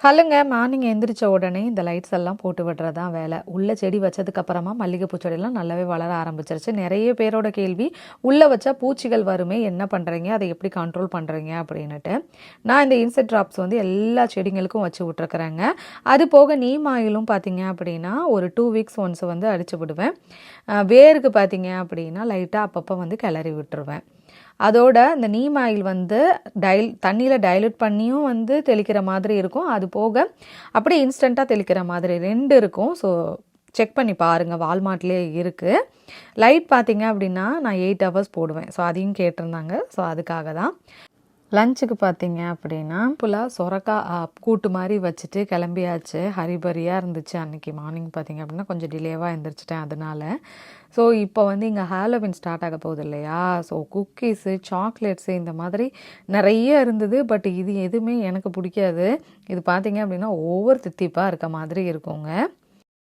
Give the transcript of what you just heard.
ஹலோங்க. Morning எந்திரிச்ச உடனே இந்த லைட்ஸ் எல்லாம் போட்டு விடுறது தான் வேலை. உள்ள செடி வச்சதுக்கப்புறமா மல்லிகைப்பூ செடியெல்லாம் நல்லாவே வளர ஆரம்பிச்சிருச்சு. நிறைய பேரோட கேள்வி, உள்ளே வச்சா பூச்சிகள் வருமே என்ன பண்ணுறீங்க? அதை எப்படி கண்ட்ரோல் பண்ணுறீங்க? அப்படின்னுட்டு. நான் இந்த இன்செக்ட் ட்ராப்ஸ் வந்து எல்லா செடிங்களுக்கும் வச்சு விட்ருக்குறேங்க. அது போக நீம் ஆயிலும் பார்த்தீங்க அப்படின்னா ஒரு 2 வீக்ஸ் ஒன்ஸ் வந்து அடித்து விடுவேன். வேருக்கு பார்த்தீங்க அப்படின்னா லைட்டாக அப்பப்போ வந்து கிளறி விட்டுருவேன். அதோட இந்த நீம் ஆயில் வந்து தண்ணியில் டைல்யூட் பண்ணியும் வந்து தெளிக்கிற மாதிரி இருக்கும். அது போக அப்படியே இன்ஸ்டண்ட்டாக தெளிக்கிற மாதிரி 2 இருக்கும். ஸோ செக் பண்ணி பாருங்கள், வால்மார்ட்லேயே இருக்குது. லைட் பார்த்தீங்க அப்படின்னா நான் 8 ஹவர்ஸ் போடுவேன். ஸோ அதையும் கேட்டிருந்தாங்க. ஸோ அதுக்காக தான். லஞ்சுக்கு பார்த்தீங்க அப்படின்னா ஃபுல்லாக சொரக்காய் கூட்டு மாதிரி வச்சுட்டு கிளம்பியாச்சு. ஹரிபரியாக இருந்துச்சு அன்றைக்கி மார்னிங் பார்த்தீங்க அப்படின்னா கொஞ்சம் டிலேவாக எழுந்திரிச்சிட்டேன் அதனால். ஸோ இப்போ வந்து இங்கே ஹாலோவின் ஸ்டார்ட் ஆக போகுது இல்லையா? ஸோ குக்கீஸு, சாக்லேட்ஸு இந்த மாதிரி நிறைய இருந்தது. பட் இது எதுவுமே எனக்கு பிடிக்காது. இது பார்த்தீங்க அப்படின்னா ஓவர் தித்திப்பாக இருக்க மாதிரி இருக்குங்க.